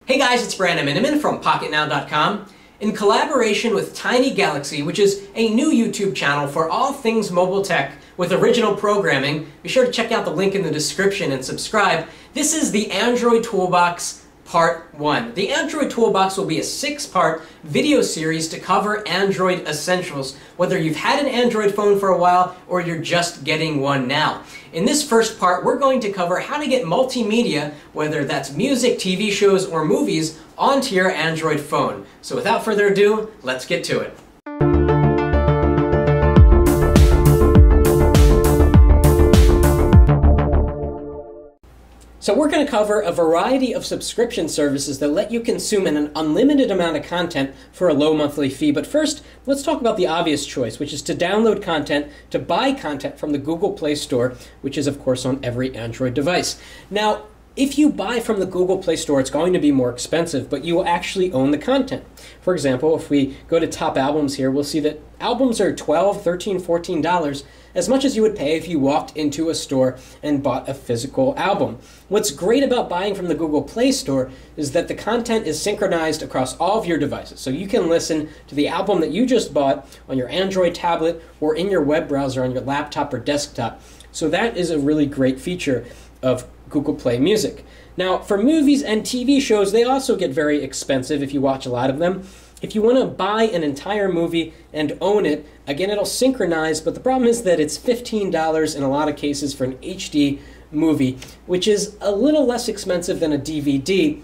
Hey guys, it's Brandon Miniman from Pocketnow.com. In collaboration with Tiny Galaxy, which is a new YouTube channel for all things mobile tech with original programming, be sure to check out the link in the description and subscribe. This is the Android Toolbox Part 1. The Android Toolbox will be a 6-part video series to cover Android essentials, whether you've had an Android phone for a while or you're just getting one now. In this first part, we're going to cover how to get multimedia, whether that's music, TV shows, or movies, onto your Android phone. So without further ado, let's get to it. So we're going to cover a variety of subscription services that let you consume an unlimited amount of content for a low monthly fee. But first, let's talk about the obvious choice, which is to download content, to buy content from the Google Play Store, which is of course on every Android device. Now, if you buy from the Google Play Store, it's going to be more expensive, but you will actually own the content. For example, if we go to top albums here, we'll see that albums are $12, $13, $14, as much as you would pay if you walked into a store and bought a physical album. What's great about buying from the Google Play Store is that the content is synchronized across all of your devices. So you can listen to the album that you just bought on your Android tablet or in your web browser on your laptop or desktop. So that is a really great feature of Google Play Music. Now, for movies and TV shows, they also get very expensive if you watch a lot of them. If you want to buy an entire movie and own it, again, it'll synchronize, but the problem is that it's $15 in a lot of cases for an HD movie, which is a little less expensive than a DVD,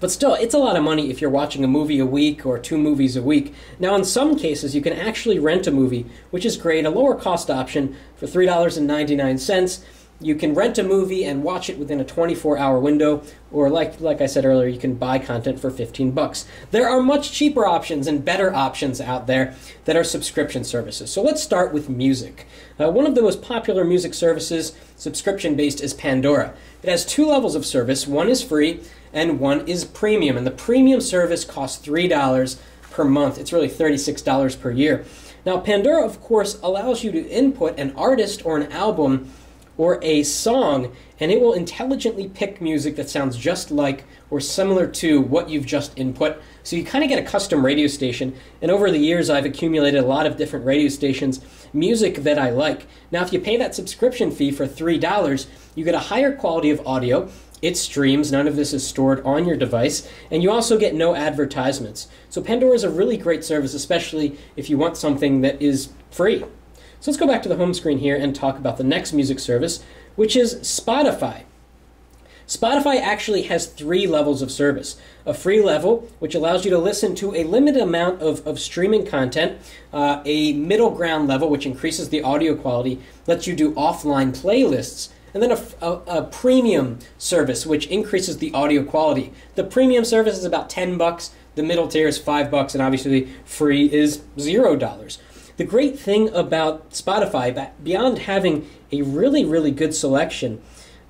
but still, it's a lot of money if you're watching a movie a week or 2 movies a week. Now, in some cases, you can actually rent a movie, which is great, a lower cost option for $3.99. You can rent a movie and watch it within a 24-hour window, or like I said earlier, you can buy content for $15. There are much cheaper options and better options out there that are subscription services. So let's start with music. One of the most popular music services, subscription-based, is Pandora. It has 2 levels of service. One is free and one is premium, and the premium service costs $3 per month. It's really $36 per year. Now, Pandora, of course, allows you to input an artist or an album or a song, and it will intelligently pick music that sounds just like or similar to what you've just input. So you kind of get a custom radio station, and over the years I've accumulated a lot of different radio stations, music that I like. Now, if you pay that subscription fee for $3, you get a higher quality of audio. It streams, none of this is stored on your device, and you also get no advertisements. So Pandora is a really great service, especially if you want something that is free. So let's go back to the home screen here and talk about the next music service, which is Spotify. Spotify actually has 3 levels of service. A free level, which allows you to listen to a limited amount of streaming content. A middle ground level, which increases the audio quality, lets you do offline playlists. And then a premium service, which increases the audio quality. The premium service is about $10. The middle tier is $5, and obviously free is $0. The great thing about Spotify, beyond having a really, really good selection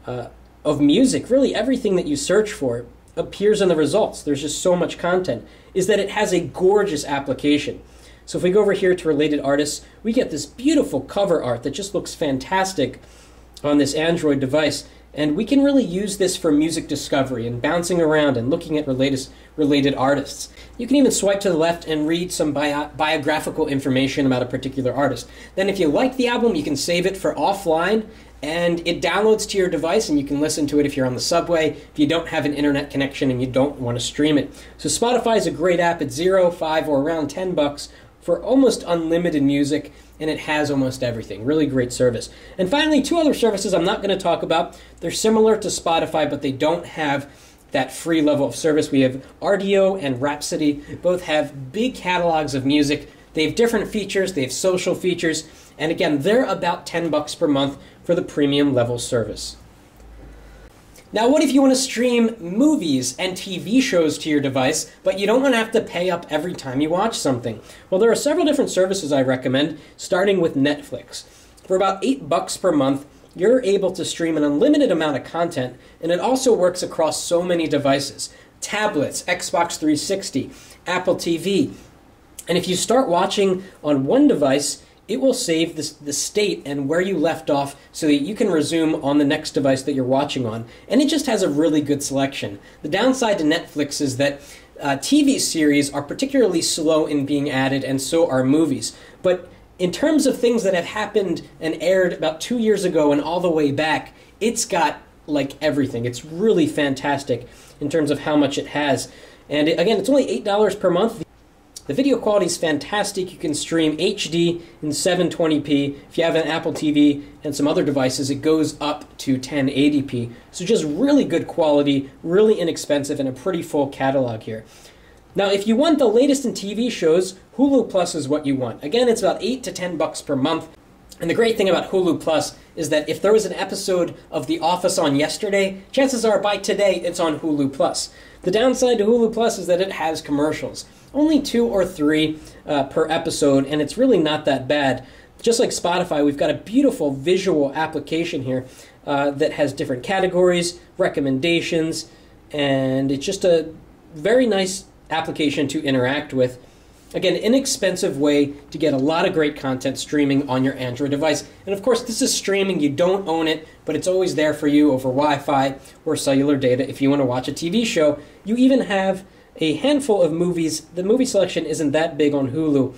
of music, really everything that you search for appears in the results. There's just so much content, is that it has a gorgeous application. So if we go over here to related artists, we get this beautiful cover art that just looks fantastic on this Android device. And we can really use this for music discovery and bouncing around and looking at related artists. You can even swipe to the left and read some biographical information about a particular artist. Then if you like the album, you can save it for offline, and it downloads to your device, and you can listen to it if you're on the subway, if you don't have an internet connection and you don't want to stream it. So Spotify is a great app. It's $0, $5, or around $10 for almost unlimited music, and it has almost everything. Really great service. And finally, 2 other services I'm not going to talk about. They're similar to Spotify, but they don't have that free level of service. We have Rdio and Rhapsody. Both have big catalogs of music. They have different features. They have social features. And again, they're about $10 per month for the premium level service. Now, what if you want to stream movies and TV shows to your device, but you don't want to have to pay up every time you watch something? Well, there are several different services I recommend, starting with Netflix. For about $8 per month, you're able to stream an unlimited amount of content, and it also works across so many devices. Tablets, Xbox 360, Apple TV. And if you start watching on one device, it will save the state and where you left off so that you can resume on the next device that you're watching on. And it just has a really good selection. The downside to Netflix is that TV series are particularly slow in being added, and so are movies. But in terms of things that have happened and aired about 2 years ago and all the way back, it's got like everything. It's really fantastic in terms of how much it has. And again, it's only $8 per month. The video quality is fantastic. You can stream HD in 720p. If you have an Apple TV and some other devices, it goes up to 1080p. So just really good quality, really inexpensive, and a pretty full catalog here. Now, if you want the latest in TV shows, Hulu Plus is what you want. Again, it's about $8 to $10 per month. And the great thing about Hulu Plus is that if there was an episode of The Office on yesterday, chances are by today it's on Hulu Plus. The downside to Hulu Plus is that it has commercials. Only 2 or 3 per episode, and it's really not that bad. Just like Spotify, we've got a beautiful visual application here that has different categories, recommendations, and it's just a very nice application to interact with. Again, inexpensive way to get a lot of great content streaming on your Android device. And of course, this is streaming. You don't own it, but it's always there for you over Wi-Fi or cellular data if you want to watch a TV show. You even have a handful of movies. The movie selection isn't that big on Hulu,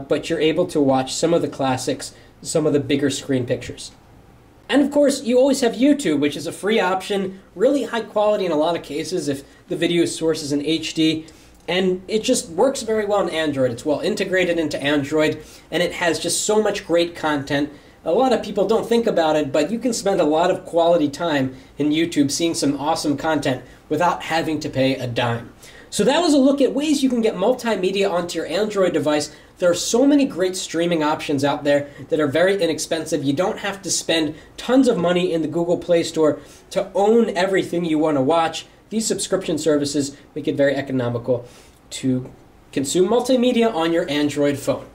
but you're able to watch some of the classics, some of the bigger screen pictures. And of course, you always have YouTube, which is a free option, really high quality in a lot of cases if the video source is in HD. And it just works very well on Android. It's well integrated into Android, and it has just so much great content. A lot of people don't think about it, but you can spend a lot of quality time in YouTube seeing some awesome content without having to pay a dime. So that was a look at ways you can get multimedia onto your Android device. There are so many great streaming options out there that are very inexpensive. You don't have to spend tons of money in the Google Play Store to own everything you want to watch. These subscription services make it very economical to consume multimedia on your Android phone.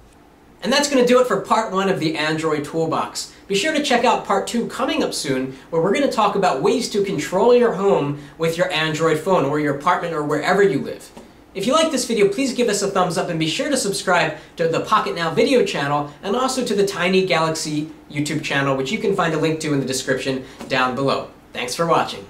And that's going to do it for part 1 of the Android Toolbox. Be sure to check out part 2 coming up soon, where we're going to talk about ways to control your home with your Android phone or your apartment or wherever you live. If you like this video, please give us a thumbs up and be sure to subscribe to the Pocketnow video channel and also to the Tiny Galaxy YouTube channel, which you can find a link to in the description down below. Thanks for watching.